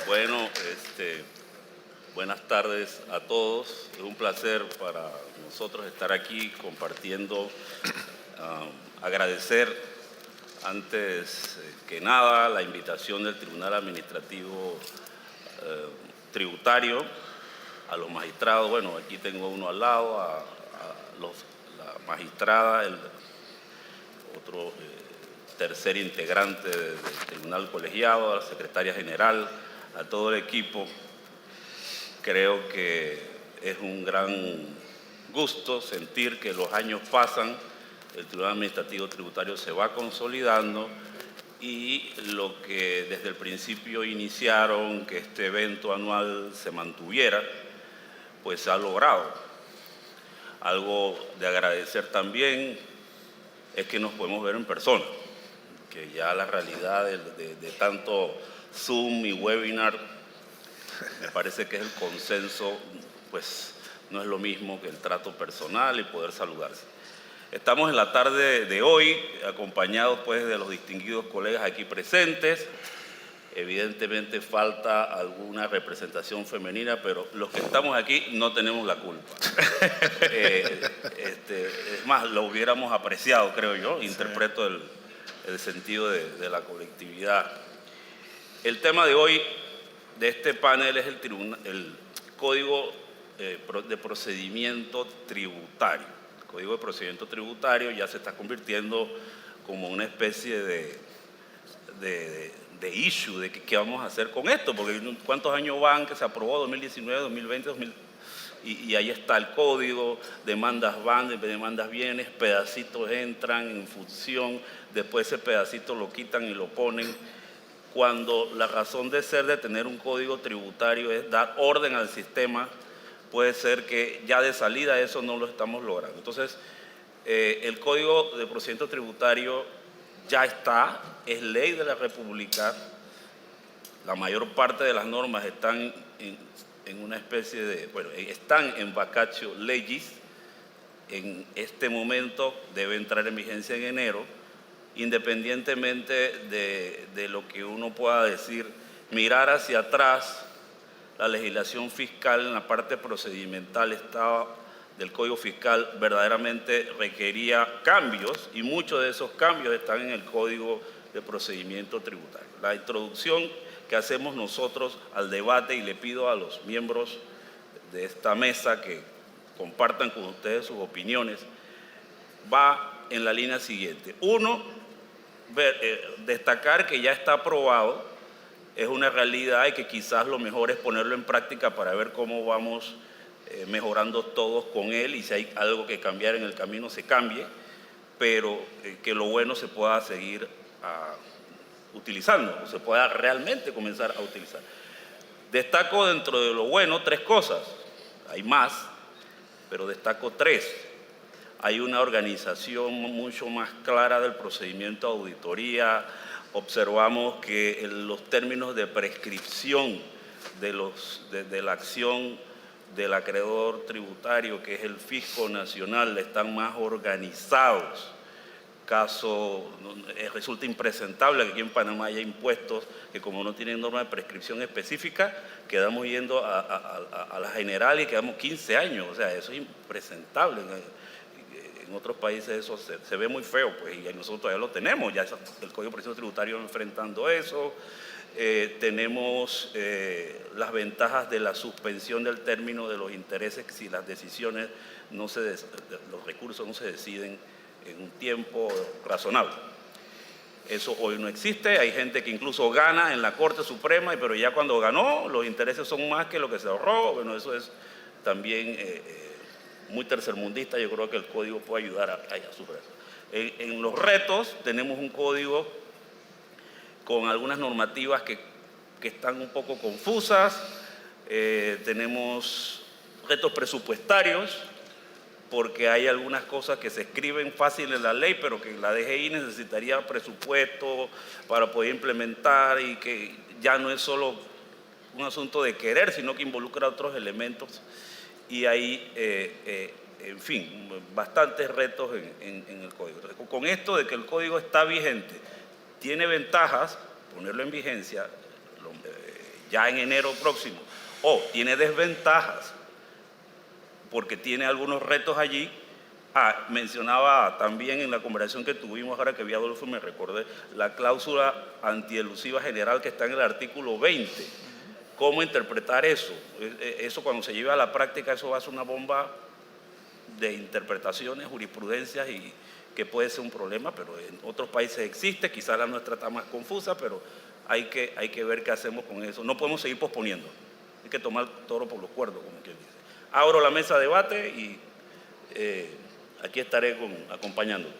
Bueno, buenas tardes a todos. Es un placer para nosotros estar aquí compartiendo, agradecer antes que nada la invitación del Tribunal Administrativo Tributario a los magistrados. Bueno, aquí tengo uno al lado, la magistrada, el otro tercer integrante del Tribunal Colegiado, a la secretaria general, a todo el equipo. Creo que es un gran gusto sentir que los años pasan, el Tribunal Administrativo Tributario se va consolidando y lo que desde el principio iniciaron, que este evento anual se mantuviera, pues se ha logrado. Algo de agradecer también es que nos podemos ver en persona, que ya la realidad de tanto Zoom y webinar, me parece que es el consenso, pues no es lo mismo que el trato personal y poder saludarse. Estamos en la tarde de hoy, acompañados pues de los distinguidos colegas aquí presentes. Evidentemente falta alguna representación femenina, pero los que estamos aquí no tenemos la culpa. Es más, lo hubiéramos apreciado, creo yo, interpreto el sentido de la colectividad. El tema de hoy, de este panel, es el Código de Procedimiento Tributario. El Código de Procedimiento Tributario ya se está convirtiendo como una especie de issue, de qué vamos a hacer con esto, porque cuántos años van que se aprobó, 2019, 2020, y ahí está el código, demandas van, demandas vienen, pedacitos entran en función, después ese pedacito lo quitan y lo ponen, cuando la razón de ser de tener un código tributario es dar orden al sistema. Puede ser que ya de salida eso no lo estamos logrando. Entonces, el Código de Procedimiento Tributario ya está, es ley de la República. La mayor parte de las normas están en una especie de, bueno, están en vacatio legis. En este momento debe entrar en vigencia en enero, independientemente de lo que uno pueda decir. Mirar hacia atrás, la legislación fiscal en la parte procedimental del Código Fiscal verdaderamente requería cambios, y muchos de esos cambios están en el Código de Procedimiento Tributario. La introducción que hacemos nosotros al debate, y le pido a los miembros de esta mesa que compartan con ustedes sus opiniones, va en la línea siguiente. Uno, destacar que ya está aprobado, es una realidad, y que quizás lo mejor es ponerlo en práctica para ver cómo vamos mejorando todos con él, y si hay algo que cambiar en el camino se cambie, pero que lo bueno se pueda seguir utilizando, o se pueda realmente comenzar a utilizar. Destaco dentro de lo bueno 3 cosas, hay más, pero destaco 3. Hay una organización mucho más clara del procedimiento de auditoría. Observamos que los términos de prescripción de la acción del acreedor tributario, que es el Fisco Nacional, están más organizados. Resulta impresentable que aquí en Panamá haya impuestos que, como no tienen norma de prescripción específica, quedamos yendo a la general y quedamos 15 años. O sea, eso es impresentable. En otros países eso se ve muy feo, pues, y nosotros todavía lo tenemos, ya el Código de Procedimiento Tributario enfrentando eso. Tenemos las ventajas de la suspensión del término de los intereses si las decisiones los recursos no se deciden en un tiempo razonable. Eso hoy no existe. Hay gente que incluso gana en la Corte Suprema, pero ya cuando ganó los intereses son más que lo que se ahorró. Bueno, eso es también muy tercermundista. Yo creo que el código puede ayudar a superar eso. En los retos tenemos un código con algunas normativas que están un poco confusas. Tenemos retos presupuestarios, porque hay algunas cosas que se escriben fácil en la ley, pero que la DGI necesitaría presupuesto para poder implementar, y que ya no es solo un asunto de querer, sino que involucra otros elementos. Y hay, en fin, bastantes retos en el código. Entonces, con esto de que el código está vigente, tiene ventajas, ponerlo en vigencia, ya en enero próximo, o tiene desventajas porque tiene algunos retos allí. Mencionaba también en la conversación que tuvimos ahora que vi a Adolfo, me recordé la cláusula antielusiva general que está en el artículo 20. ¿Cómo interpretar eso? Eso cuando se lleve a la práctica, eso va a ser una bomba de interpretaciones, jurisprudencias, y que puede ser un problema, pero en otros países existe, quizás la nuestra está más confusa, pero hay que ver qué hacemos con eso. No podemos seguir posponiendo, hay que tomar el toro por los cuernos, como quien dice. Abro la mesa de debate y aquí estaré acompañándolos.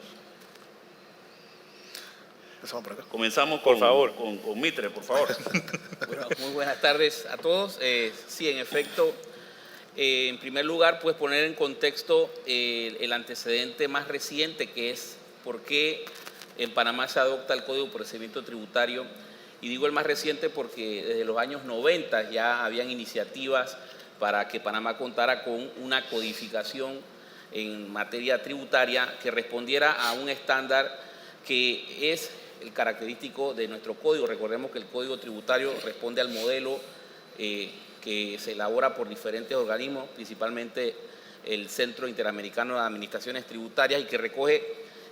Comenzamos por favor. Con Mitre, por favor. Bueno, muy buenas tardes a todos. Sí, en efecto, en primer lugar, pues poner en contexto el antecedente más reciente, que es por qué en Panamá se adopta el Código de Procedimiento Tributario. Y digo el más reciente porque desde los años 90 ya habían iniciativas para que Panamá contara con una codificación en materia tributaria que respondiera a un estándar que es el característico de nuestro código. Recordemos que el Código Tributario responde al modelo que se elabora por diferentes organismos, principalmente el Centro Interamericano de Administraciones Tributarias, y que recoge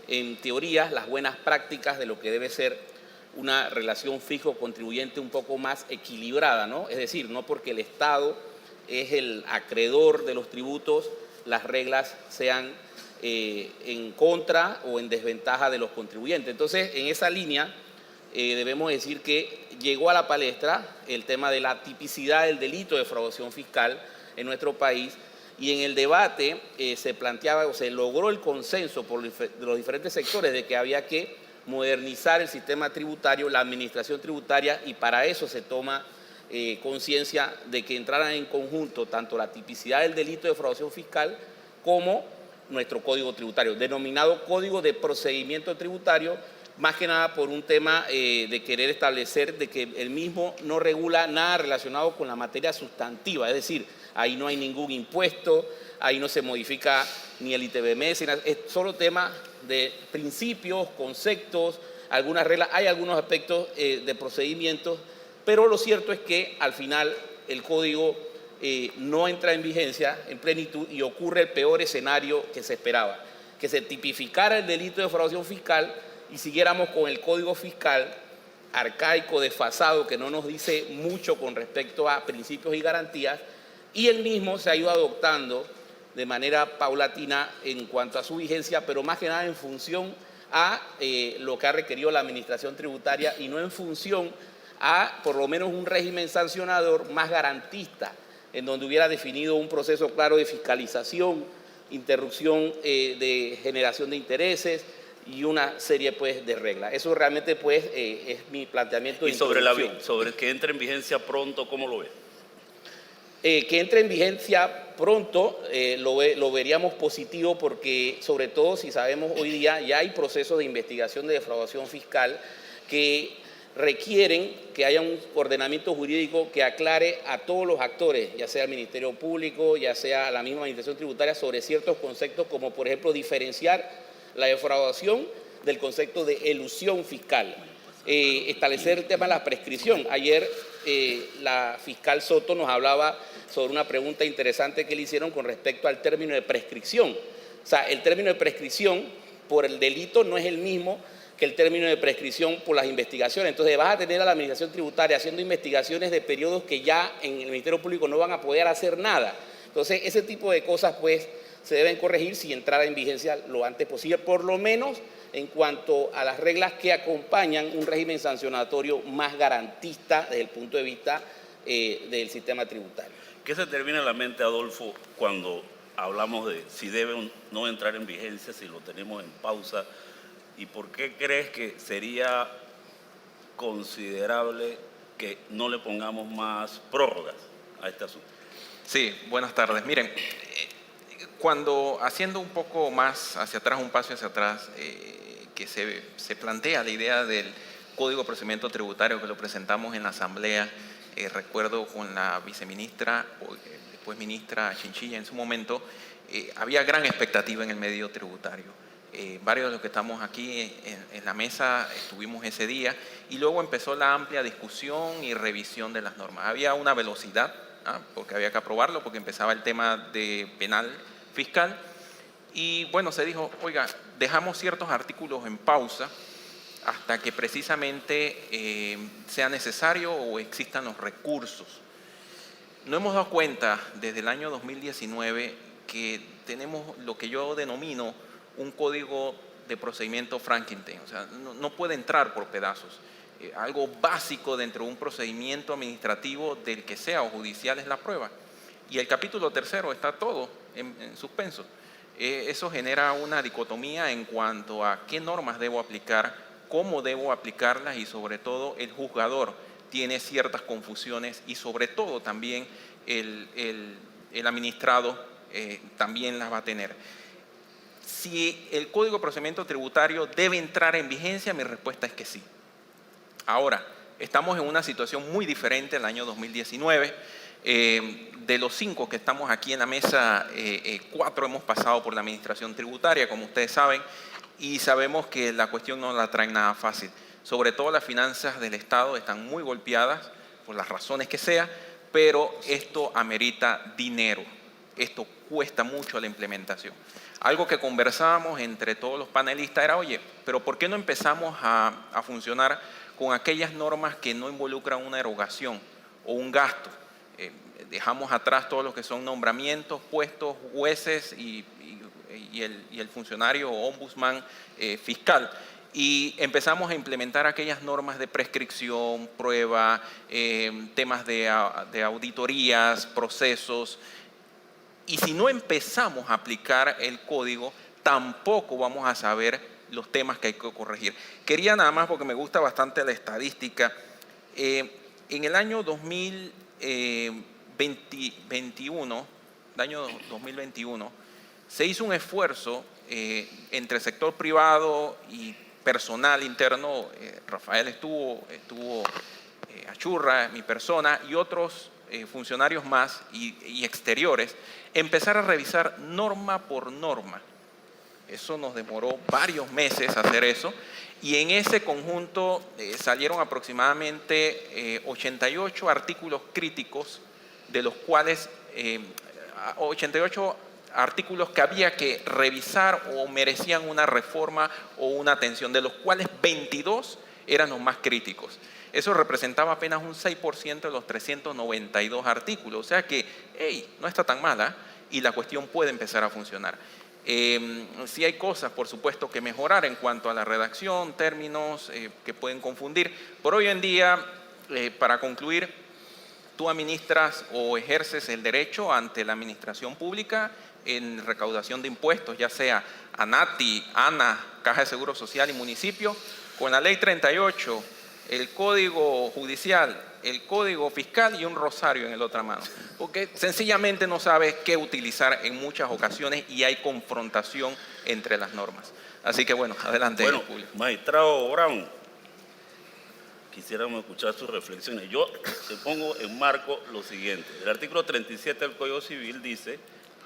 en teoría las buenas prácticas de lo que debe ser una relación fijo-contribuyente un poco más equilibrada, ¿no? Es decir, no porque el Estado es el acreedor de los tributos, las reglas sean en contra o en desventaja de los contribuyentes. Entonces, en esa línea, debemos decir que llegó a la palestra el tema de la tipicidad del delito de defraudación fiscal en nuestro país, y en el debate se planteaba o se logró el consenso por los diferentes sectores de que había que modernizar el sistema tributario, la administración tributaria, y para eso se toma conciencia de que entraran en conjunto tanto la tipicidad del delito de defraudación fiscal como nuestro código tributario, denominado Código de Procedimiento Tributario, más que nada por un tema de querer establecer de que el mismo no regula nada relacionado con la materia sustantiva, es decir, ahí no hay ningún impuesto, ahí no se modifica ni el ITBMS, es solo tema de principios, conceptos, algunas reglas, hay algunos aspectos de procedimientos, pero lo cierto es que al final el código no entra en vigencia en plenitud y ocurre el peor escenario que se esperaba, que se tipificara el delito de defraudación fiscal y siguiéramos con el código fiscal arcaico, desfasado, que no nos dice mucho con respecto a principios y garantías, y el mismo se ha ido adoptando de manera paulatina en cuanto a su vigencia, pero más que nada en función a lo que ha requerido la administración tributaria y no en función a por lo menos un régimen sancionador más garantista, en donde hubiera definido un proceso claro de fiscalización, interrupción de generación de intereses y una serie pues de reglas. Eso realmente pues es mi planteamiento de introducción. Y sobre que entre en vigencia pronto, ¿cómo lo ves? Que entre en vigencia pronto lo veríamos positivo porque, sobre todo si sabemos hoy día, ya hay procesos de investigación de defraudación fiscal que requieren que haya un ordenamiento jurídico que aclare a todos los actores, ya sea el Ministerio Público, ya sea la misma Administración Tributaria, sobre ciertos conceptos como, por ejemplo, diferenciar la defraudación del concepto de elusión fiscal. Establecer el tema de la prescripción. Ayer la fiscal Soto nos hablaba sobre una pregunta interesante que le hicieron con respecto al término de prescripción. O sea, el término de prescripción por el delito no es el mismo que el término de prescripción por las investigaciones. Entonces vas a tener a la Administración Tributaria haciendo investigaciones de periodos que ya en el Ministerio Público no van a poder hacer nada. Entonces ese tipo de cosas pues se deben corregir si entrara en vigencia lo antes posible, por lo menos en cuanto a las reglas que acompañan un régimen sancionatorio más garantista desde el punto de vista del sistema tributario. ¿Qué se te viene a la mente, Adolfo, cuando hablamos de si debe o no entrar en vigencia, si lo tenemos en pausa? ¿Y por qué crees que sería considerable que no le pongamos más prórrogas a este asunto? Sí, buenas tardes. Miren, cuando haciendo un poco más hacia atrás, un paso hacia atrás, que se plantea la idea del Código de Procedimiento Tributario que lo presentamos en la Asamblea, recuerdo con la viceministra, después ministra Chinchilla en su momento, había gran expectativa en el medio tributario. varios de los que estamos aquí en la mesa estuvimos ese día, y luego empezó la amplia discusión y revisión de las normas. Había una velocidad, porque había que aprobarlo, porque empezaba el tema de penal fiscal, y bueno, se dijo, oiga, dejamos ciertos artículos en pausa hasta que precisamente sea necesario o existan los recursos. No hemos dado cuenta desde el año 2019 que tenemos lo que yo denomino un código de procedimiento Frankenstein, o sea, no puede entrar por pedazos. Algo básico dentro de un procedimiento administrativo del que sea o judicial es la prueba. Y el capítulo 3 está todo en suspenso. Eso genera una dicotomía en cuanto a qué normas debo aplicar, cómo debo aplicarlas, y sobre todo el juzgador tiene ciertas confusiones, y sobre todo también el administrado también las va a tener. Si el Código de Procedimiento Tributario debe entrar en vigencia, mi respuesta es que sí. Ahora, estamos en una situación muy diferente al año 2019. De los 5 que estamos aquí en la mesa, 4 hemos pasado por la administración tributaria, como ustedes saben, y sabemos que la cuestión no la traen nada fácil. Sobre todo las finanzas del Estado están muy golpeadas por las razones que sea, pero esto amerita dinero. Esto cuesta mucho la implementación. Algo que conversábamos entre todos los panelistas era, oye, pero ¿por qué no empezamos a funcionar con aquellas normas que no involucran una erogación o un gasto? Dejamos atrás todo lo que son nombramientos, puestos, jueces y el funcionario o ombudsman fiscal. Y empezamos a implementar aquellas normas de prescripción, prueba, temas de auditorías, procesos. Y si no empezamos a aplicar el código, tampoco vamos a saber los temas que hay que corregir. Quería nada más, porque me gusta bastante la estadística, en el año 2021, se hizo un esfuerzo entre el sector privado y personal interno. Rafael estuvo Achurra, mi persona, y otros funcionarios más y exteriores, empezar a revisar norma por norma. Eso nos demoró varios meses hacer eso, y en ese conjunto salieron aproximadamente 88 artículos críticos, de los cuales 88 artículos que había que revisar o merecían una reforma o una atención, de los cuales 22 eran los más críticos. Eso representaba apenas un 6% de los 392 artículos. O sea que, no está tan mala, y la cuestión puede empezar a funcionar. Sí hay cosas, por supuesto, que mejorar en cuanto a la redacción, términos que pueden confundir. Por hoy en día, para concluir, tú administras o ejerces el derecho ante la administración pública en recaudación de impuestos, ya sea ANATI, ANA, Caja de Seguro Social y municipio, con la Ley 38, el Código Judicial, el Código Fiscal y un rosario en la otra mano, porque sencillamente no sabes qué utilizar en muchas ocasiones y hay confrontación entre las normas. Así que bueno, adelante. Bueno, Julio. Magistrado Brown, quisiéramos escuchar sus reflexiones. Yo te pongo en marco lo siguiente. El artículo 37 del Código Civil dice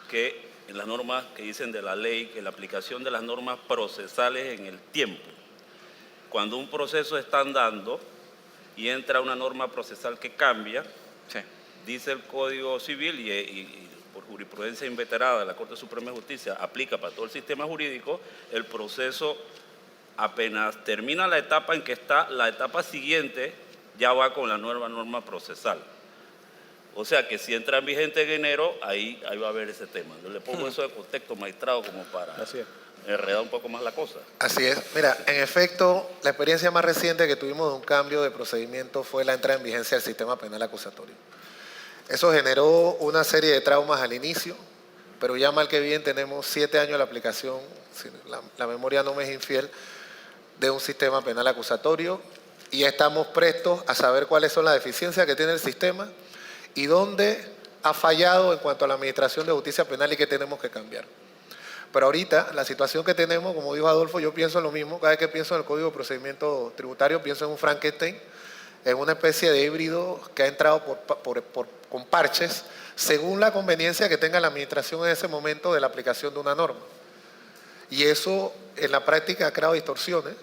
que en las normas que dicen de la ley, que la aplicación de las normas procesales en el tiempo. Cuando un proceso está andando y entra una norma procesal que cambia, Sí. dice el Código Civil y por jurisprudencia inveterada de la Corte Suprema de Justicia, aplica para todo el sistema jurídico, el proceso apenas termina la etapa en que está, la etapa siguiente ya va con la nueva norma procesal. O sea que si entra en vigente en enero, ahí va a haber ese tema. Yo le pongo eso de contexto, magistrado, como para enredar un poco más la cosa. Así es. Mira, en efecto, la experiencia más reciente que tuvimos de un cambio de procedimiento fue la entrada en vigencia del sistema penal acusatorio. Eso generó una serie de traumas al inicio, pero ya mal que bien tenemos 7 años de la aplicación, si la memoria no me es infiel, de un sistema penal acusatorio, y ya estamos prestos a saber cuáles son las deficiencias que tiene el sistema y dónde ha fallado en cuanto a la administración de justicia penal y qué tenemos que cambiar. Pero ahorita, la situación que tenemos, como dijo Adolfo, yo pienso en lo mismo. Cada vez que pienso en el Código de Procedimiento Tributario, pienso en un Frankenstein, en una especie de híbrido que ha entrado con parches, según la conveniencia que tenga la administración en ese momento de la aplicación de una norma. Y eso en la práctica ha creado distorsiones,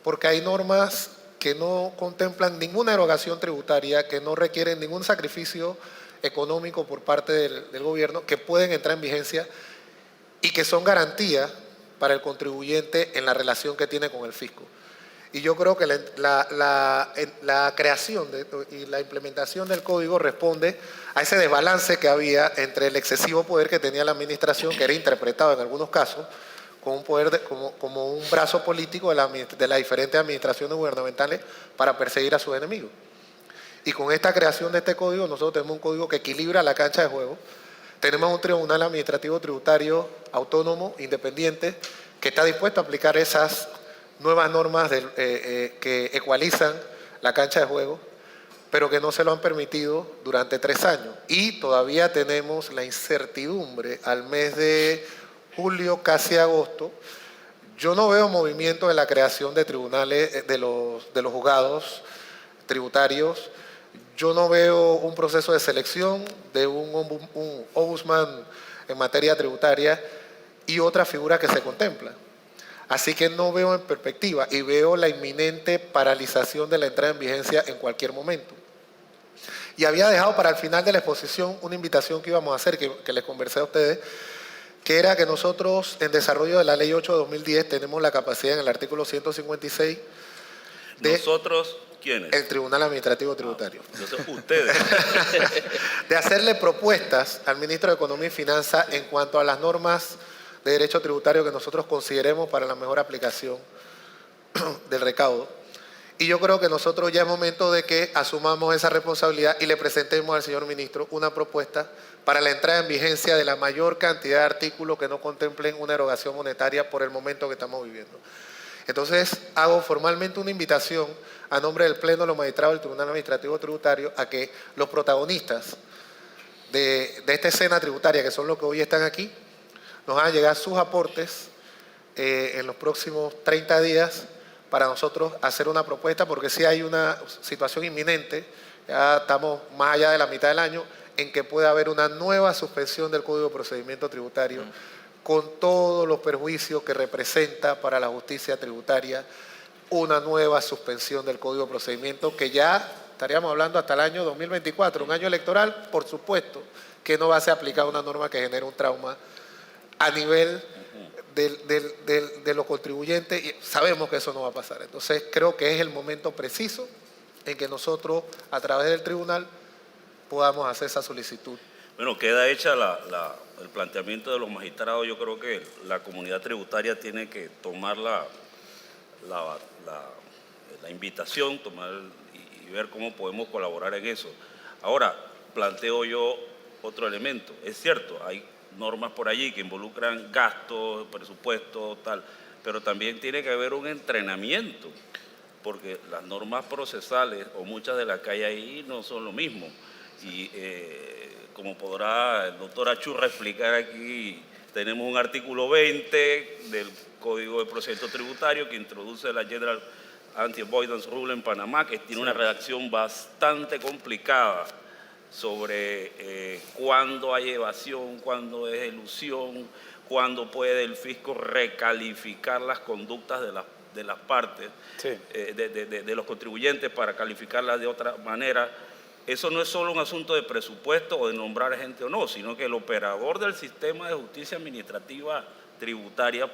porque hay normas que no contemplan ninguna erogación tributaria, que no requieren ningún sacrificio económico por parte del gobierno, que pueden entrar en vigencia y que son garantía para el contribuyente en la relación que tiene con el fisco. Y yo creo que la creación y la implementación del código responde a ese desbalance que había entre el excesivo poder que tenía la administración, que era interpretado en algunos casos como un poder como un brazo político de las diferentes administraciones gubernamentales para perseguir a sus enemigos. Y con esta creación de este código, nosotros tenemos un código que equilibra la cancha de juego. Tenemos un tribunal administrativo tributario autónomo, independiente, que está dispuesto a aplicar esas nuevas normas que ecualizan la cancha de juego, pero que no se lo han permitido durante 3 años. Y todavía tenemos la incertidumbre al mes de julio, casi agosto. Yo no veo movimiento en la creación de tribunales, de los juzgados tributarios. Yo no veo un proceso de selección de un ombudsman en materia tributaria y otra figura que se contempla. Así que no veo en perspectiva y veo la inminente paralización de la entrada en vigencia en cualquier momento. Y había dejado para el final de la exposición una invitación que íbamos a hacer, que les conversé a ustedes, que era que nosotros en desarrollo de la Ley 8 de 2010 tenemos la capacidad en el artículo 156 de... ¿Nosotros quiénes? El Tribunal Administrativo Tributario. Entonces, ustedes. De hacerle propuestas al ministro de Economía y Finanzas en cuanto a las normas de derecho tributario que nosotros consideremos para la mejor aplicación del recaudo. Y yo creo que nosotros ya es momento de que asumamos esa responsabilidad y le presentemos al señor ministro una propuesta para la entrada en vigencia de la mayor cantidad de artículos que no contemplen una erogación monetaria por el momento que estamos viviendo. Entonces, hago formalmente una invitación a nombre del Pleno de los Magistrados del Tribunal Administrativo Tributario a que los protagonistas de esta escena tributaria, que son los que hoy están aquí, nos hagan llegar sus aportes en los próximos 30 días para nosotros hacer una propuesta, porque sí hay una situación inminente, ya estamos más allá de la mitad del año, en que puede haber una nueva suspensión del Código de Procedimiento Tributario, con todos los perjuicios que representa para la justicia tributaria una nueva suspensión del Código de Procedimiento, que ya estaríamos hablando hasta el año 2024, un año electoral, por supuesto, que no va a ser aplicada una norma que genere un trauma a nivel de los contribuyentes, y sabemos que eso no va a pasar. Entonces creo que es el momento preciso en que nosotros, a través del tribunal, podamos hacer esa solicitud. Bueno, queda hecha el planteamiento de los magistrados. Yo creo que la comunidad tributaria tiene que tomar la invitación, y ver cómo podemos colaborar en eso. Ahora, planteo yo otro elemento. Es cierto, hay normas por allí que involucran gastos, presupuestos, tal, pero también tiene que haber un entrenamiento, porque las normas procesales o muchas de las que hay ahí no son lo mismo. Y como podrá el doctor Achurra explicar aquí, tenemos un artículo 20 del Código de Procedimiento Tributario que introduce la General Anti-Avoidance Rule en Panamá, que tiene una redacción bastante complicada sobre cuándo hay evasión, cuándo es elusión, cuándo puede el fisco recalificar las conductas de las partes, sí, de los contribuyentes para calificarlas de otra manera. Eso no es solo un asunto de presupuesto o de nombrar gente o no, sino que el operador del sistema de justicia administrativa tributaria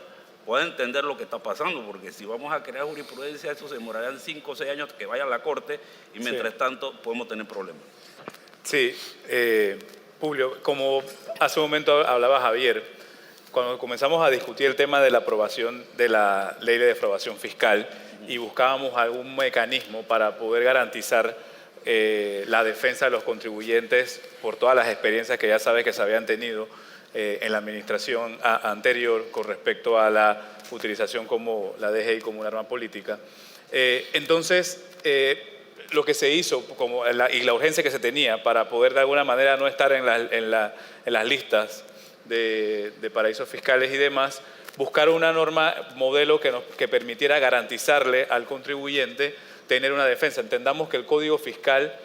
pueda entender lo que está pasando, porque si vamos a crear jurisprudencia, eso se demorarán 5 o 6 años que vaya a la Corte y mientras tanto podemos tener problemas. Sí, Publio, como hace un momento hablaba Javier, cuando comenzamos a discutir el tema de la aprobación de la ley de defraudación fiscal y buscábamos algún mecanismo para poder garantizar la defensa de los contribuyentes por todas las experiencias que ya sabes que se habían tenido en la administración anterior con respecto a la utilización como la DGI como un arma política. Entonces, lo que se hizo y la urgencia que se tenía para poder de alguna manera no estar en las listas de paraísos fiscales y demás, buscar una norma modelo que permitiera garantizarle al contribuyente tener una defensa. Entendamos que el Código Fiscal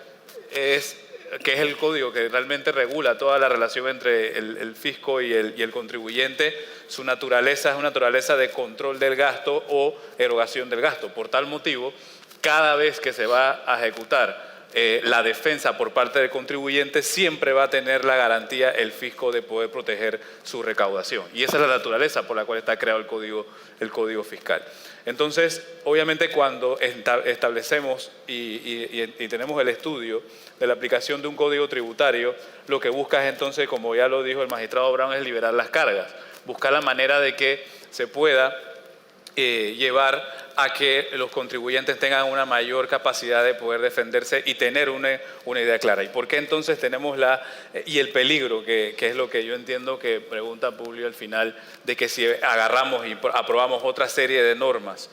es que es el código que realmente regula toda la relación entre el fisco y el contribuyente, su naturaleza es una naturaleza de control del gasto o erogación del gasto. Por tal motivo, cada vez que se va a ejecutar la defensa por parte del contribuyente, siempre va a tener la garantía el fisco de poder proteger su recaudación. Y esa es la naturaleza por la cual está creado el código fiscal. Entonces, obviamente cuando establecemos y tenemos el estudio de la aplicación de un código tributario, lo que busca es entonces, como ya lo dijo el magistrado Brown, es liberar las cargas, buscar la manera de que se pueda llevar a que los contribuyentes tengan una mayor capacidad de poder defenderse y tener una idea clara. ¿Y por qué entonces tenemos y el peligro, que es lo que yo entiendo que pregunta Publio al final, de que si agarramos y aprobamos otra serie de normas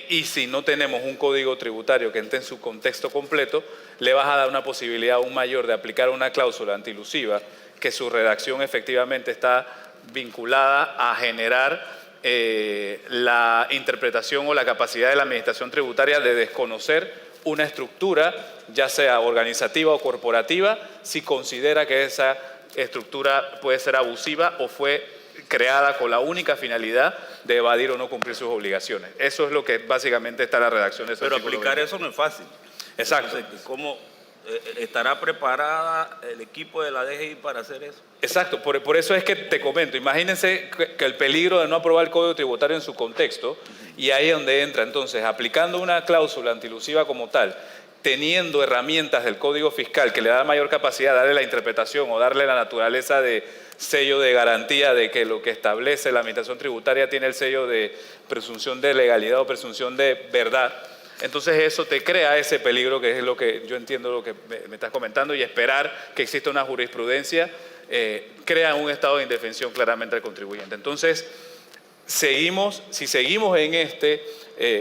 y si no tenemos un código tributario que esté en su contexto completo, le vas a dar una posibilidad aún mayor de aplicar una cláusula antilusiva que su redacción efectivamente está vinculada a generar la interpretación o la capacidad de la administración tributaria de desconocer una estructura, ya sea organizativa o corporativa, si considera que esa estructura puede ser abusiva o fue creada con la única finalidad de evadir o no cumplir sus obligaciones. Eso es lo que básicamente está en la redacción de ese Pero artículo aplicar 20. eso no es fácil. Exacto. Entonces, ¿cómo estará preparada el equipo de la DGI para hacer eso? Exacto, por eso es que te comento, imagínense que el peligro de no aprobar el Código Tributario en su contexto, y ahí es donde entra entonces, aplicando una cláusula antilusiva como tal, teniendo herramientas del Código Fiscal que le da mayor capacidad de darle la interpretación o darle la naturaleza de sello de garantía de que lo que establece la Administración Tributaria tiene el sello de presunción de legalidad o presunción de verdad. Entonces eso te crea ese peligro, que es lo que yo entiendo lo que me estás comentando, y esperar que exista una jurisprudencia crea un estado de indefensión claramente al contribuyente. Entonces, si seguimos en este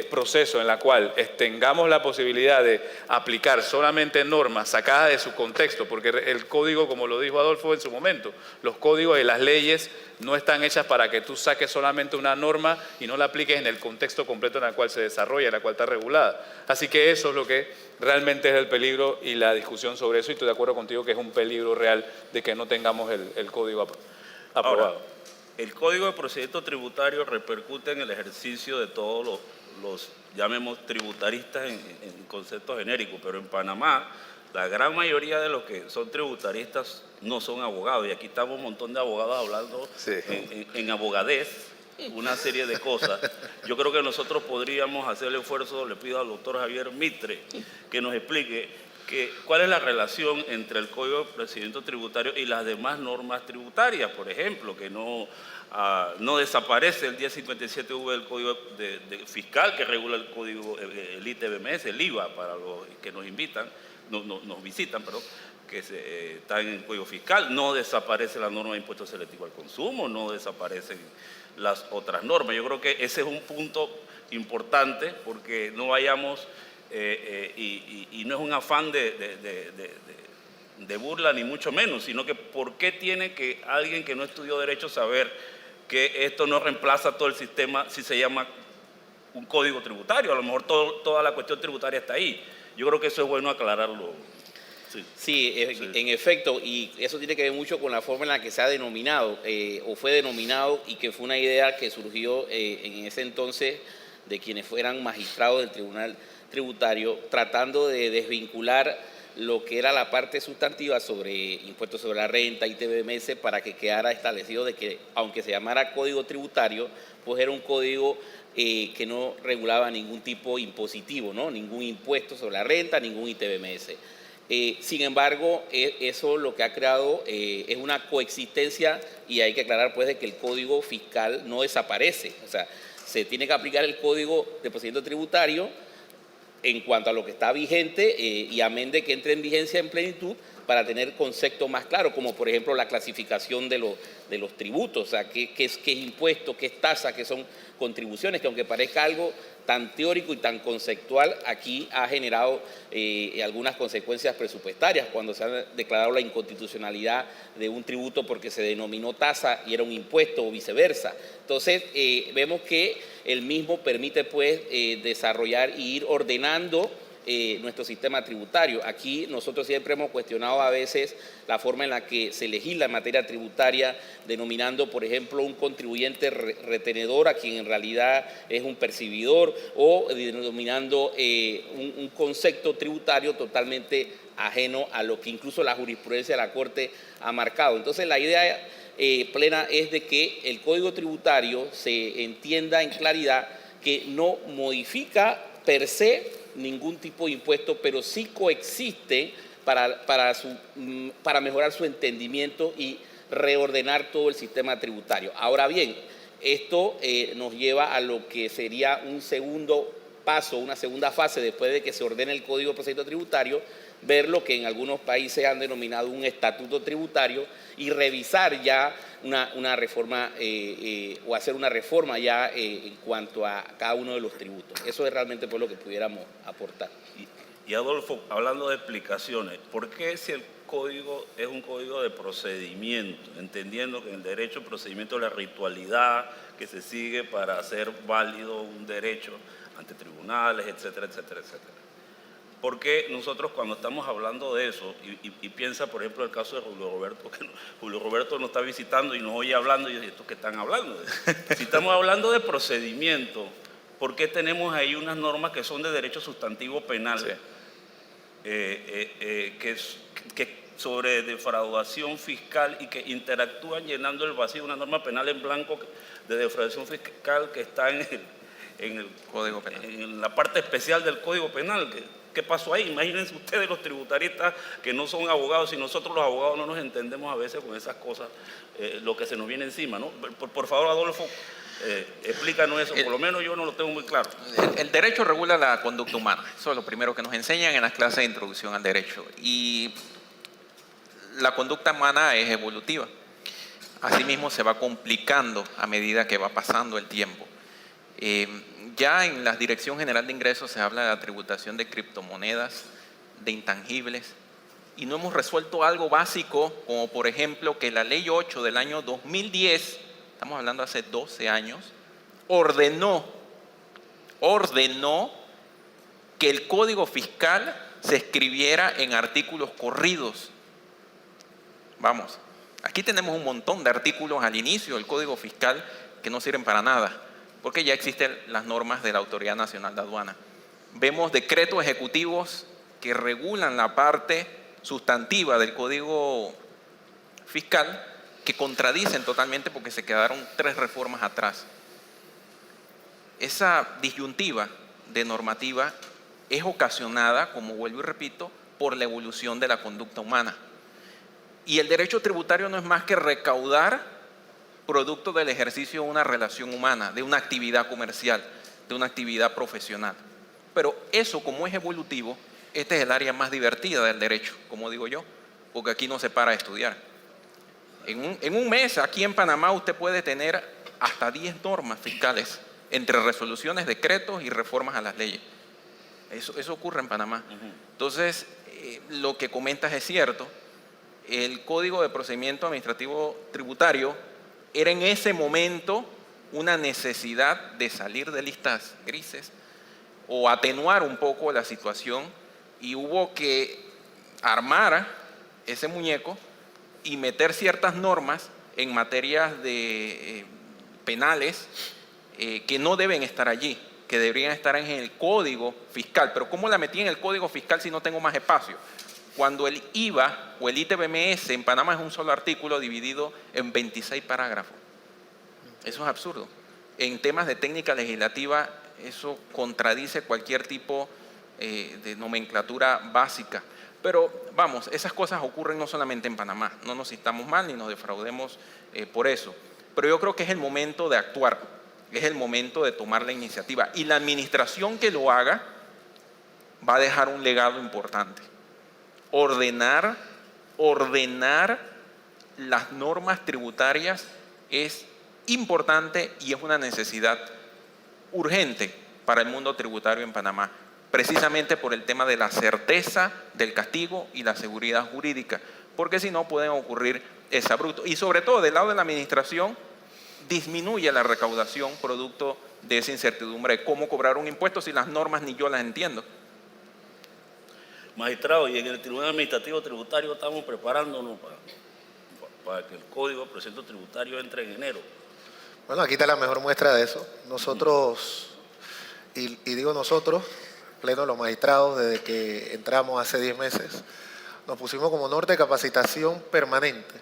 proceso en la cual tengamos la posibilidad de aplicar solamente normas sacadas de su contexto, porque el código, como lo dijo Adolfo en su momento, los códigos y las leyes no están hechas para que tú saques solamente una norma y no la apliques en el contexto completo en el cual se desarrolla, en el cual está regulada. Así que eso es lo que realmente es el peligro y la discusión sobre eso, y estoy de acuerdo contigo que es un peligro real de que no tengamos el código aprobado. Ahora, el Código de Procedimiento Tributario repercute en el ejercicio de todos los llamemos tributaristas en conceptos genéricos, pero en Panamá la gran mayoría de los que son tributaristas no son abogados, y aquí estamos un montón de abogados hablando en abogadez, una serie de cosas. Yo creo que nosotros podríamos hacer el esfuerzo, le pido al doctor Javier Mitre que nos explique cuál es la relación entre el Código de Procedimiento Tributario y las demás normas tributarias, por ejemplo, que no desaparece el 1057V del Código Fiscal, que regula el Código, el ITBMS, el IVA, para los que nos invitan, nos visitan, perdón, que está en el Código Fiscal. No desaparece la norma de impuesto selectivo al consumo, no desaparecen las otras normas. Yo creo que ese es un punto importante, porque no vayamos, y no es un afán de burla ni mucho menos, sino que ¿por qué tiene que alguien que no estudió Derecho saber que esto no reemplaza todo el sistema si se llama un código tributario? A lo mejor toda la cuestión tributaria está ahí. Yo creo que eso es bueno aclararlo. Sí, en efecto, y eso tiene que ver mucho con la forma en la que se ha denominado o fue denominado, y que fue una idea que surgió en ese entonces de quienes fueran magistrados del Tribunal Tributario, tratando de desvincular lo que era la parte sustantiva sobre impuestos sobre la renta, ITBMS, para que quedara establecido de que, aunque se llamara código tributario, pues era un código que no regulaba ningún tipo impositivo, ¿no? Ningún impuesto sobre la renta, ningún ITBMS. Sin embargo, eso lo que ha creado es una coexistencia, y hay que aclarar pues de que el código fiscal no desaparece. O sea, se tiene que aplicar el código de procedimiento tributario en cuanto a lo que está vigente, y amén de que entre en vigencia en plenitud, para tener conceptos más claros, como por ejemplo la clasificación de los tributos, o sea, qué es impuesto, qué es tasa, qué son contribuciones, que aunque parezca algo tan teórico y tan conceptual, aquí ha generado algunas consecuencias presupuestarias, cuando se ha declarado la inconstitucionalidad de un tributo porque se denominó tasa y era un impuesto, o viceversa. Entonces, vemos que el mismo permite pues desarrollar e ir ordenando nuestro sistema tributario. Aquí nosotros siempre hemos cuestionado a veces la forma en la que se legisla en materia tributaria, denominando, por ejemplo, un contribuyente retenedor a quien en realidad es un percibidor, o denominando un concepto tributario totalmente ajeno a lo que incluso la jurisprudencia de la Corte ha marcado. Entonces, la idea plena es de que el Código Tributario se entienda en claridad que no modifica per se ningún tipo de impuesto, pero sí coexiste para mejorar su entendimiento y reordenar todo el sistema tributario. Ahora bien, esto nos lleva a lo que sería un segundo paso, una segunda fase después de que se ordene el Código de Procedimiento Tributario, ver lo que en algunos países han denominado un estatuto tributario y revisar ya una reforma o hacer una reforma ya en cuanto a cada uno de los tributos. Eso es realmente por lo que pudiéramos aportar. Y Adolfo, hablando de explicaciones, ¿por qué si el código es un código de procedimiento, entendiendo que en el derecho de procedimiento la ritualidad que se sigue para hacer válido un derecho ante tribunales, etcétera, etcétera, etcétera? ¿Por qué nosotros cuando estamos hablando de eso, y piensa por ejemplo el caso de Julio Roberto, que Julio Roberto nos está visitando y nos oye hablando y dice, ¿estos qué están hablando? Si estamos hablando de procedimiento, ¿por qué tenemos ahí unas normas que son de derecho sustantivo penal? Sí. Que sobre defraudación fiscal y que interactúan llenando el vacío, una norma penal en blanco de defraudación fiscal que está en el Código Penal, en la parte especial del Código Penal. ¿Qué pasó ahí? Imagínense ustedes los tributaristas que no son abogados, y nosotros los abogados no nos entendemos a veces con esas cosas, lo que se nos viene encima, ¿no? Por favor, Adolfo, explícanos eso, por lo menos yo no lo tengo muy claro. El derecho regula la conducta humana, eso es lo primero que nos enseñan en las clases de introducción al derecho, y la conducta humana es evolutiva, asimismo se va complicando a medida que va pasando el tiempo. Ya en la Dirección General de Ingresos se habla de la tributación de criptomonedas, de intangibles, y no hemos resuelto algo básico, como por ejemplo que la Ley 8 del año 2010, estamos hablando hace 12 años, ordenó que el Código Fiscal se escribiera en artículos corridos. Vamos, aquí tenemos un montón de artículos al inicio del Código Fiscal que no sirven para nada, porque ya existen las normas de la Autoridad Nacional de Aduana. Vemos decretos ejecutivos que regulan la parte sustantiva del Código Fiscal que contradicen totalmente porque se quedaron 3 reformas atrás. Esa disyuntiva de normativa es ocasionada, como vuelvo y repito, por la evolución de la conducta humana. Y el derecho tributario no es más que recaudar producto del ejercicio de una relación humana, de una actividad comercial, de una actividad profesional. Pero eso, como es evolutivo, este es el área más divertida del derecho, como digo yo, porque aquí no se para de estudiar. En un mes, aquí en Panamá, usted puede tener hasta 10 normas fiscales, entre resoluciones, decretos y reformas a las leyes. Eso ocurre en Panamá. Entonces, lo que comentas es cierto. El Código de Procedimiento Administrativo Tributario era en ese momento una necesidad de salir de listas grises o atenuar un poco la situación, y hubo que armar ese muñeco y meter ciertas normas en materias de penales que no deben estar allí, que deberían estar en el Código Fiscal. Pero ¿cómo la metí en el Código Fiscal si no tengo más espacio? Cuando el IVA o el ITBMS en Panamá es un solo artículo dividido en 26 parágrafos. Eso es absurdo. En temas de técnica legislativa, eso contradice cualquier tipo de nomenclatura básica. Pero vamos, esas cosas ocurren no solamente en Panamá. No nos sintamos mal ni nos defraudemos por eso. Pero yo creo que es el momento de actuar, es el momento de tomar la iniciativa. Y la administración que lo haga va a dejar un legado importante. Ordenar las normas tributarias es importante y es una necesidad urgente para el mundo tributario en Panamá, precisamente por el tema de la certeza del castigo y la seguridad jurídica, porque si no pueden ocurrir exabruptos. Y sobre todo del lado de la administración, disminuye la recaudación producto de esa incertidumbre de cómo cobrar un impuesto si las normas ni yo las entiendo. Magistrado, y en el Tribunal Administrativo Tributario estamos preparándonos para que el Código de Procedimiento Tributario entre en enero. Bueno, aquí está la mejor muestra de eso. Nosotros, y digo nosotros, pleno de los magistrados, desde que entramos hace 10 meses, nos pusimos como norte capacitación permanente.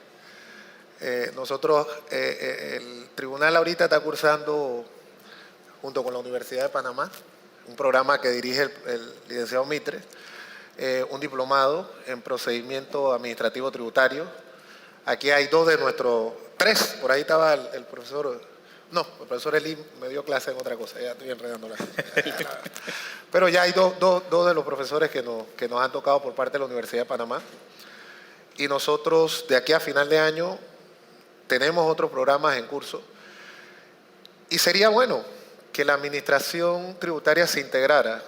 Nosotros, el tribunal ahorita está cursando, junto con la Universidad de Panamá, un programa que dirige el licenciado Mitre, un diplomado en procedimiento administrativo tributario. Aquí hay tres, por ahí estaba el profesor, no, el profesor Eli me dio clase en otra cosa, ya estoy enredando la cosa. Pero ya hay dos de los profesores que nos han tocado por parte de la Universidad de Panamá. Y nosotros, de aquí a final de año, tenemos otros programas en curso. Y sería bueno que la administración tributaria se integrara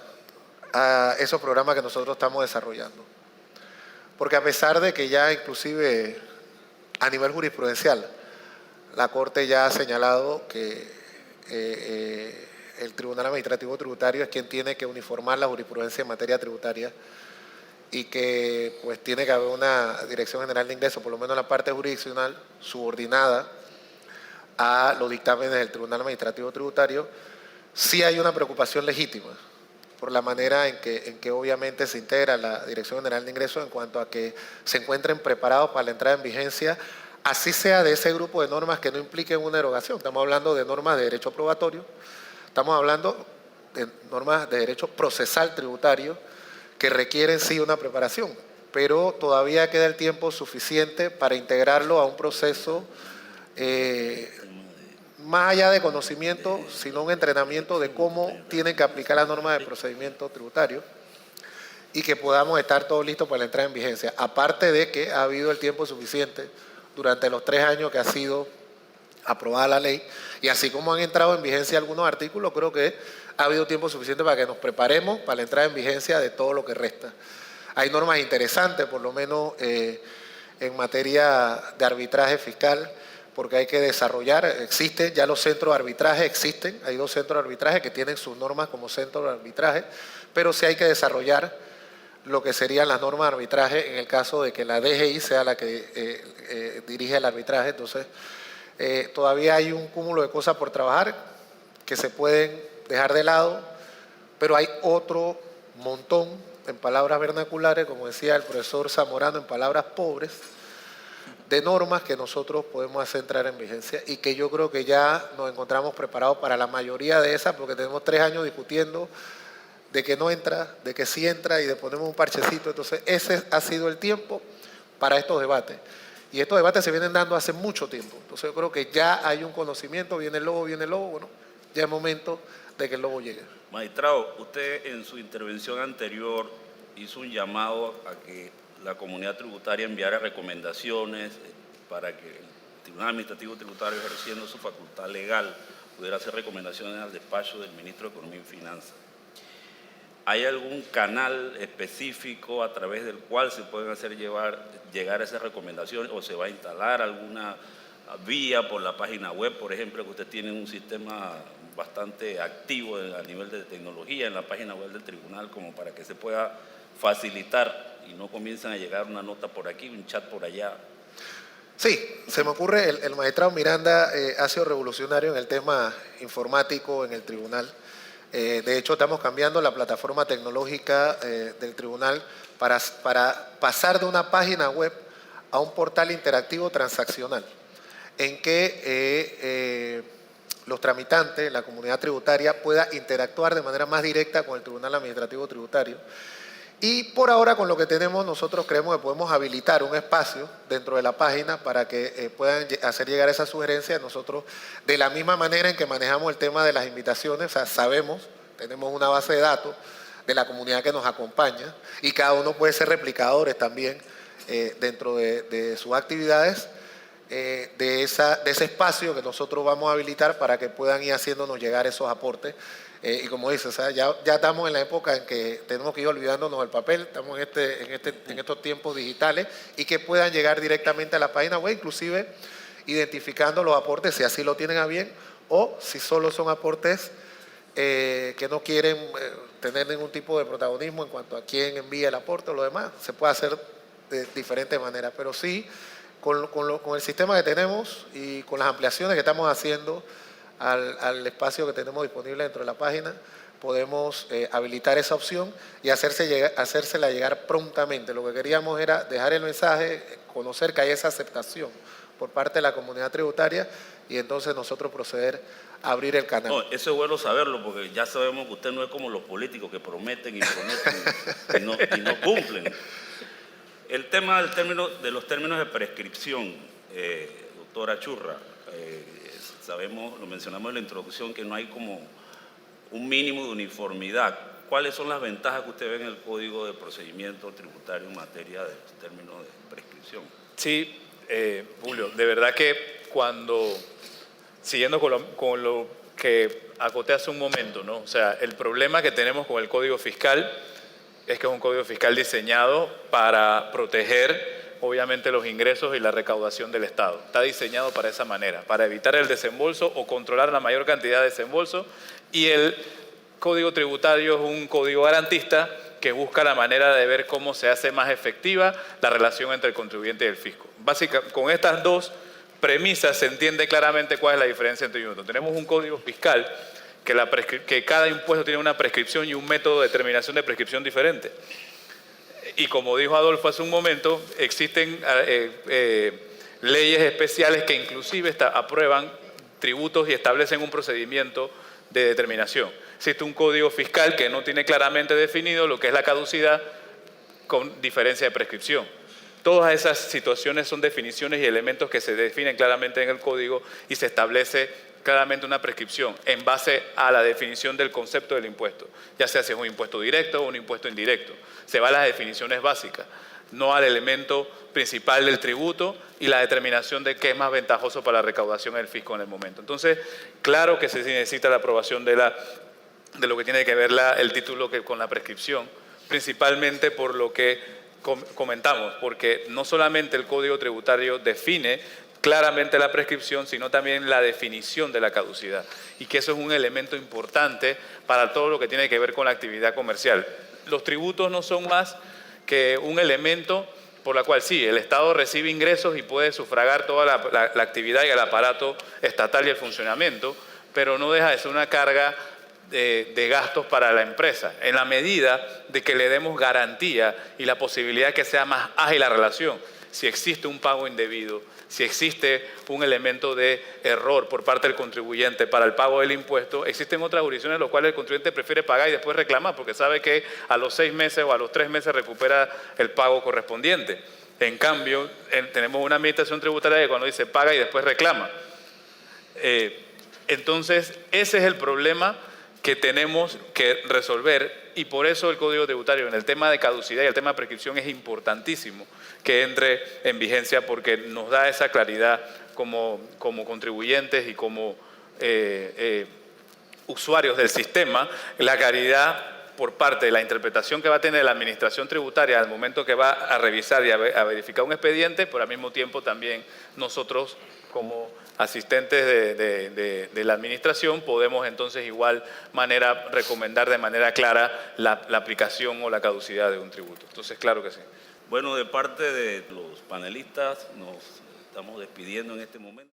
a esos programas que nosotros estamos desarrollando. Porque a pesar de que ya inclusive a nivel jurisprudencial, la Corte ya ha señalado que el Tribunal Administrativo Tributario es quien tiene que uniformar la jurisprudencia en materia tributaria y que pues tiene que haber una Dirección General de Ingresos, por lo menos la parte jurisdiccional, subordinada a los dictámenes del Tribunal Administrativo Tributario. Sí hay una preocupación legítima por la manera en que obviamente se integra la Dirección General de Ingresos en cuanto a que se encuentren preparados para la entrada en vigencia, así sea de ese grupo de normas que no impliquen una erogación. Estamos hablando de normas de derecho probatorio, estamos hablando de normas de derecho procesal tributario que requieren sí una preparación, pero todavía queda el tiempo suficiente para integrarlo a un proceso más allá de conocimiento, sino un entrenamiento de cómo tienen que aplicar las normas de procedimiento tributario y que podamos estar todos listos para la entrada en vigencia. Aparte de que ha habido el tiempo suficiente durante los 3 años que ha sido aprobada la ley, y así como han entrado en vigencia algunos artículos, creo que ha habido tiempo suficiente para que nos preparemos para la entrada en vigencia de todo lo que resta. Hay normas interesantes, por lo menos en materia de arbitraje fiscal, porque hay que desarrollar, existen ya los centros de arbitraje, hay 2 centros de arbitraje que tienen sus normas como centro de arbitraje, pero sí hay que desarrollar lo que serían las normas de arbitraje en el caso de que la DGI sea la que dirige el arbitraje. Entonces, todavía hay un cúmulo de cosas por trabajar que se pueden dejar de lado, pero hay otro montón, en palabras vernaculares, como decía el profesor Zamorano, en palabras pobres, de normas que nosotros podemos hacer entrar en vigencia y que yo creo que ya nos encontramos preparados para la mayoría de esas, porque tenemos 3 años discutiendo de que no entra, de que sí entra y de ponemos un parchecito. Entonces ese ha sido el tiempo para estos debates. Y estos debates se vienen dando hace mucho tiempo. Entonces yo creo que ya hay un conocimiento, viene el lobo, bueno, ya es momento de que el lobo llegue. Magistrado, usted en su intervención anterior hizo un llamado a que la comunidad tributaria enviara recomendaciones para que el Tribunal Administrativo Tributario, ejerciendo su facultad legal, pudiera hacer recomendaciones al despacho del Ministro de Economía y Finanzas. ¿Hay algún canal específico a través del cual se pueden hacer llegar esas recomendaciones o se va a instalar alguna vía por la página web, por ejemplo, que usted tiene un sistema bastante activo a nivel de tecnología en la página web del tribunal como para que se pueda facilitar y no comiencen a llegar una nota por aquí, un chat por allá? Sí, se me ocurre, el magistrado Miranda ha sido revolucionario en el tema informático en el tribunal. De hecho, estamos cambiando la plataforma tecnológica del tribunal para pasar de una página web a un portal interactivo transaccional, en que los tramitantes, la comunidad tributaria, pueda interactuar de manera más directa con el Tribunal Administrativo Tributario. Y por ahora, con lo que tenemos, nosotros creemos que podemos habilitar un espacio dentro de la página para que puedan hacer llegar esas sugerencias. Nosotros, de la misma manera en que manejamos el tema de las invitaciones, o sea, sabemos, tenemos una base de datos de la comunidad que nos acompaña y cada uno puede ser replicadores también dentro de sus actividades, de ese espacio que nosotros vamos a habilitar para que puedan ir haciéndonos llegar esos aportes. Y como dices, o sea, ya estamos en la época en que tenemos que ir olvidándonos del papel, estamos en estos tiempos digitales y que puedan llegar directamente a la página web, inclusive identificando los aportes si así lo tienen a bien o si solo son aportes que no quieren tener ningún tipo de protagonismo en cuanto a quién envía el aporte o lo demás. Se puede hacer de diferentes maneras, pero sí, con el sistema que tenemos y con las ampliaciones que estamos haciendo al espacio que tenemos disponible dentro de la página, podemos habilitar esa opción y hacérsela llegar prontamente. Lo que queríamos era dejar el mensaje, conocer que hay esa aceptación por parte de la comunidad tributaria y entonces nosotros proceder a abrir el canal. No, eso es bueno saberlo porque ya sabemos que usted no es como los políticos que prometen y prometen y no cumplen. El tema de los términos de prescripción, doctora Churra, sabemos, lo mencionamos en la introducción, que no hay como un mínimo de uniformidad. ¿Cuáles son las ventajas que usted ve en el Código de Procedimiento Tributario en materia de términos de prescripción? Sí, Julio, de verdad que siguiendo con lo que acoté hace un momento, ¿no? O sea, el problema que tenemos con el Código Fiscal es que es un Código Fiscal diseñado para proteger, obviamente, los ingresos y la recaudación del Estado. Está diseñado para esa manera, para evitar el desembolso o controlar la mayor cantidad de desembolso. Y el Código Tributario es un código garantista que busca la manera de ver cómo se hace más efectiva la relación entre el contribuyente y el fisco. Básicamente, con estas dos premisas se entiende claramente cuál es la diferencia entre uno. Tenemos un código fiscal que cada impuesto tiene una prescripción y un método de determinación de prescripción diferente. Y como dijo Adolfo hace un momento, existen leyes especiales que inclusive aprueban tributos y establecen un procedimiento de determinación. Existe un código fiscal que no tiene claramente definido lo que es la caducidad con diferencia de prescripción. Todas esas situaciones son definiciones y elementos que se definen claramente en el código y se establece claramente una prescripción en base a la definición del concepto del impuesto, ya sea si es un impuesto directo o un impuesto indirecto. Se va a las definiciones básicas, no al elemento principal del tributo y la determinación de qué es más ventajoso para la recaudación del fisco en el momento. Entonces, claro que se necesita la aprobación de lo que tiene que ver el título con la prescripción, principalmente por lo que comentamos, porque no solamente el Código Tributario define claramente la prescripción, sino también la definición de la caducidad, y que eso es un elemento importante para todo lo que tiene que ver con la actividad comercial. Los tributos no son más que un elemento por la cual sí, el Estado recibe ingresos y puede sufragar toda la actividad y el aparato estatal y el funcionamiento, pero no deja de ser una carga de gastos para la empresa, en la medida de que le demos garantía y la posibilidad de que sea más ágil la relación. Si existe un pago indebido, si existe un elemento de error por parte del contribuyente para el pago del impuesto, existen otras jurisdicciones en las cuales el contribuyente prefiere pagar y después reclamar porque sabe que a los 6 meses o a los 3 meses recupera el pago correspondiente. En cambio, tenemos una administración tributaria que cuando dice paga y después reclama. Entonces, ese es el problema que tenemos que resolver y por eso el Código Tributario en el tema de caducidad y el tema de prescripción es importantísimo que entre en vigencia porque nos da esa claridad como contribuyentes y como usuarios del sistema, la claridad por parte de la interpretación que va a tener la administración tributaria al momento que va a revisar y a verificar un expediente, pero al mismo tiempo también nosotros como asistentes de la administración podemos entonces igual manera recomendar de manera clara la aplicación o la caducidad de un tributo. Entonces, claro que sí. Bueno, de parte de los panelistas nos estamos despidiendo en este momento.